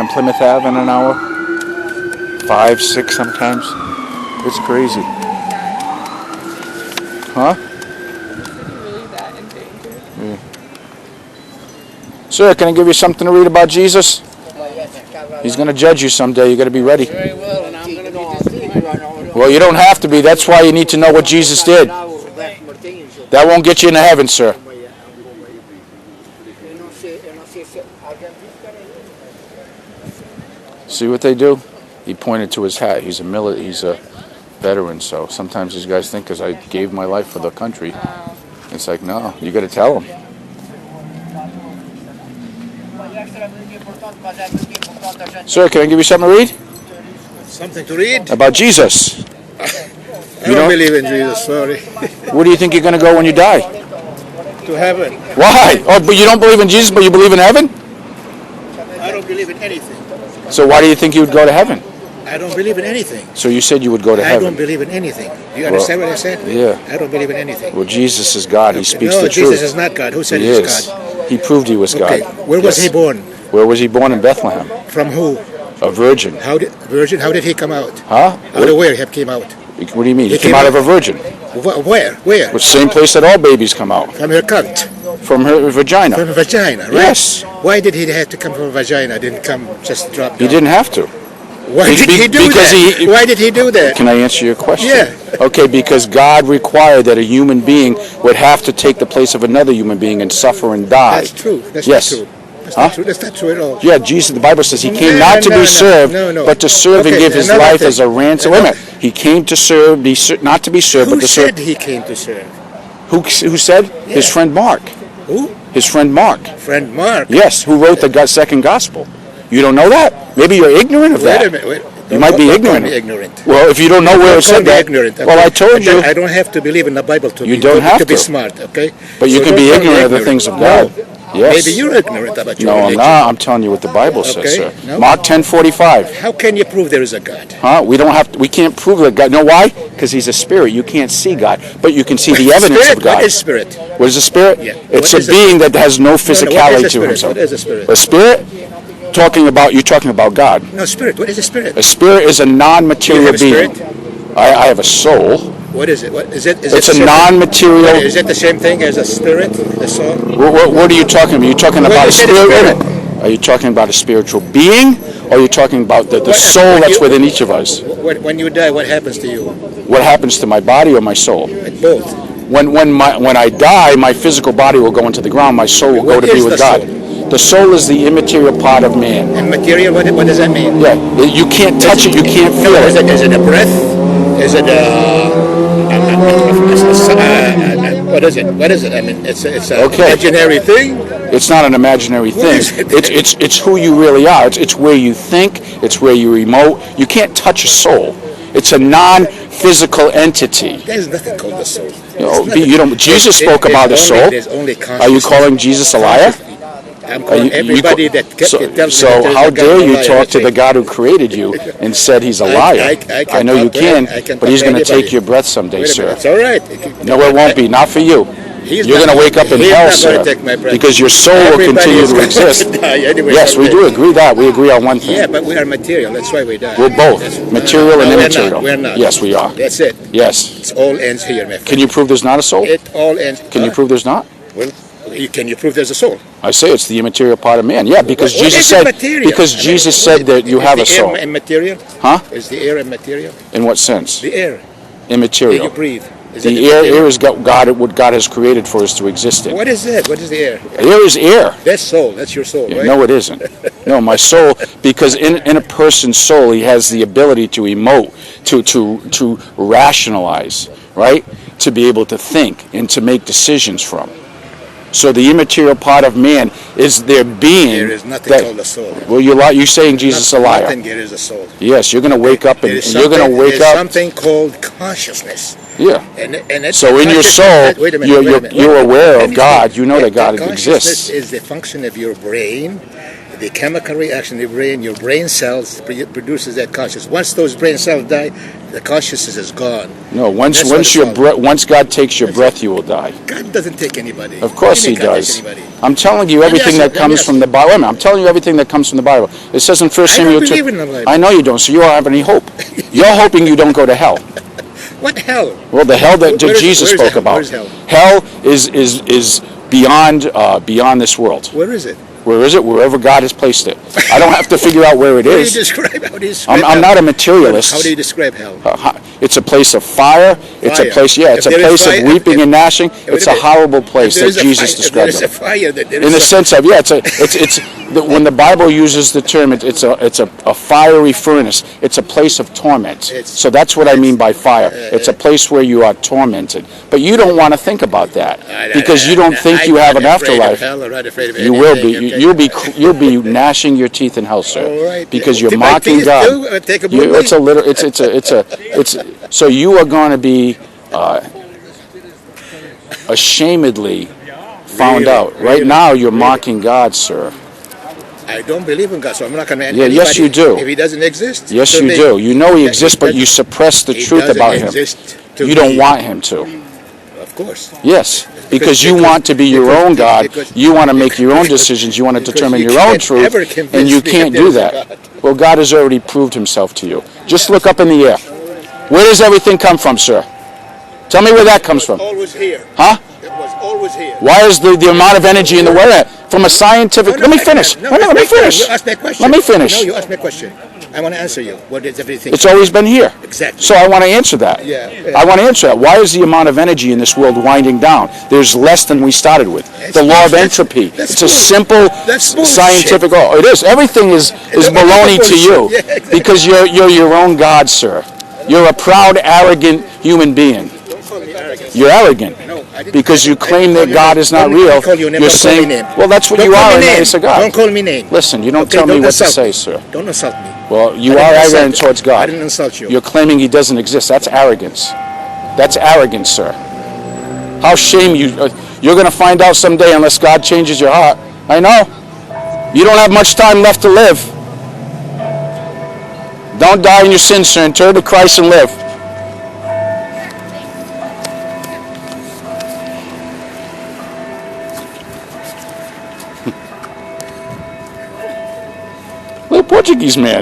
on Plymouth Ave in an hour. 5, 6 sometimes. It's crazy. Huh? Really that in danger? Yeah. Sir, can I give you something to read about Jesus? He's going to judge you someday. You got to be ready. Very well, and I'm going to be deceived. Well, you don't have to be. That's why you need to know what Jesus did. That won't get you into heaven, sir. See what they do? He pointed to his hat. He's a veteran, so sometimes these guys think because I gave my life for the country. It's like, no, you got to tell them. Sir, can I give you something to read? Something to read? About Jesus. I don't believe in Jesus, sorry. Where do you think you're going to go when you die? To heaven. Why? Oh, but you don't believe in Jesus, but you believe in heaven? I don't believe in anything. So why do you think you would go to heaven? I don't believe in anything. So you said you would go to I heaven. don't believe in anything. Do you understand what I said? Yeah. I don't believe in anything. Well, Jesus is God. He speaks no, the truth. Jesus is not God. Who said He he's is. God? He proved he was God. Okay. Where was he born? Where was he born? In Bethlehem. From who? A virgin. How did he come out? Huh? Where he came out? What do you mean? He came out of a virgin. Where? The same place that all babies come out. From her cunt. From her vagina. From a vagina, right? Yes. Why did he have to come from a vagina? Didn't come just drop down? He didn't have to. Why did he do that? Why did he do that? Can I answer your question? Yeah. Okay, because God required that a human being would have to take the place of another human being and suffer and die. That's true. That's yes. not true. That's not true. That's not true at all. Yeah, Jesus, the Bible says he came not to be served, but to serve and give his life as a ransom. Wait a minute. He came to serve, not to be served, but to serve. Who said he came to serve? Who said? Yeah. His friend Mark. Who? His friend Mark. Friend Mark? Yes, who wrote the second gospel. You don't know that? Maybe you're ignorant of that. Wait a minute. You might be ignorant. Ignorant. Well, if you don't know where it said that, well, I told you. I don't have to believe in the Bible to be smart, okay? But you can be ignorant of the things of God. No. Yes. Maybe you're ignorant about your religion. No, I'm not. I'm telling you what the Bible says, sir. No? Mark 10:45. How can you prove there is a God? Huh? We can't prove that God. You know why? Because he's a spirit. You can't see God, but you can see the evidence of God. What is spirit? What is a spirit? Yeah. It's a being that has no physicality to himself. What is a spirit? A spirit? You're talking about God. No, spirit. What is a spirit? A spirit is a non-material being. I have a soul. What is it? What is it? It's a non-material. Is it the same thing as a spirit, a soul? What are you talking about? Are you talking about a spirit? Are you talking about a spiritual being, or are you talking about the soul that's within each of us? When you die, what happens to you? What happens to my body or my soul? Both. When I die, my physical body will go into the ground. My soul will go to be with God. The soul is the immaterial part of man. And material, what does that mean? Yeah, you can't touch it, you can't feel it. Is it a breath? Is it what is it? What is it? I mean, it's an imaginary thing. It's not an imaginary thing. It's who you really are. It's where you think. It's where you emote. You can't touch a soul. It's a non-physical entity. There's nothing called the soul. Jesus spoke about the soul. Are you calling Jesus a liar? I'm calling everybody that tells me that so how dare you talk to the God who created you and said he's a liar? I know you can, but he's going to take your breath someday, sir. It's all right. No, it won't be. Not for you. You're going to wake up in hell, sir, because your soul will continue to exist. Yes, we do agree that. We agree on one thing. Yeah, but we are material. That's why we die. We're both, material and immaterial. We're not. Yes, we are. That's it. Yes. It all ends here, my friend. Can you prove there's not a soul? It all ends. Can you prove there's not? Well, can you prove there's a soul? I say it's the immaterial part of man. Yeah, because Jesus said that you have a soul. Is the air immaterial? Huh? Is the air immaterial? In what sense? The air. Immaterial. You breathe. The air is what God has created for us to exist in. What is it? What is the air? Air is air. That's soul. That's your soul, right? No, it isn't. No, my soul, because in a person's soul, he has the ability to emote, to rationalize, right? To be able to think and to make decisions from. So the immaterial part of man is their being. There is nothing called a soul. Well, you're saying Jesus is a liar. Nothing there is a soul. Yes, you're going to wake up and you're going to wake up. There's something called consciousness. Yeah. And so in your soul, you're aware of God. You know that God exists. Consciousness is the function of your brain. The chemical reaction in your brain cells produces that consciousness. Once those brain cells die, the consciousness is gone. No, once God takes your breath, you will die. God doesn't take anybody. Of course he does. I'm telling you everything that comes from the Bible. Wait a minute, I'm telling you everything that comes from the Bible. It says in 1 I Samuel don't 2. believe in the Bible. I know you don't, so you don't have any hope. You're hoping you don't go to hell. What hell? Well, the hell that Where is- Jesus where is spoke hell? about. Where is hell? Hell is beyond this world. Where is it? Where is it? Wherever God has placed it. I don't have to figure out where it How do you is. describe? How do you describe I'm hell? not a materialist. How do you describe hell? It's a place of fire. It's a Fire. place, yeah, it's a If there is place of fire- weeping if- and gnashing. wait It's a a minute. horrible place If there that is a Jesus fire, described if there it. is a fire, then there In is the a- sense of, yeah, when the Bible uses the term, it's a fiery furnace. It's a place of torment. So that's what I mean by fire. It's a place where you are tormented. But you don't want to think about that because you don't think you have an I'm not afraid of afterlife. hell. I'm not afraid of You will anything, be. okay? You'll be gnashing your teeth in hell, sir, All right. because you're Take my mocking teeth God. too? Take a blue It's a little. It's. So you are going to be ashamedly found Really? out. Right Really? now, you're Really? mocking God, sir. I don't believe in God, so I'm not going to. Yeah, yes, you do. If he doesn't exist, Yes, so you they- do. You know he that- exists, but that- you suppress the he truth doesn't about him. exist to You don't me. want him to. Of course. Yes, because you because- want to be your because- own God. because- You want to make your own because- decisions. You want to because determine you your own can't truth, ever convince and you me can't that do there's a that. God. Well, God has already proved himself to you. Just look up in the air. Where does everything come from, sir? Tell me where that comes from. Always here. Huh? It was always here. Why is the amount of energy in the world from a scientific? Let me finish. No, Let me finish. You asked me a question. Let me finish. No, you asked me a question. I want to answer you. What is everything? It's always been here. Exactly. So I want to answer that. Yeah. I want to answer that. Why is the amount of energy in this world winding down? There's less than we started with. The law of entropy. That's It's a bullshit. simple That's bullshit. scientific law. It is. Everything is baloney to you Yeah, exactly. because you're your own God, sir. You're a proud, arrogant human being. Don't call me arrogant. You're arrogant No, I didn't because you I claim didn't call that you God name. is not Don't real. call you name. You're Don't call me saying, name. well, that's what Don't you call are me in the name. face of God. Don't call me name. Listen, you don't Okay, tell me don't what to insult say, me. sir. Don't insult me. Well, you I didn't are insult arrogant you. towards I God. didn't insult you. You're claiming he doesn't exist. That's arrogance. That's arrogance, sir. How shame you. You're going to find out someday unless God changes your heart. I know. You don't have much time left to live. Don't die in your sins, sir, and turn to Christ and live. Little Portuguese man.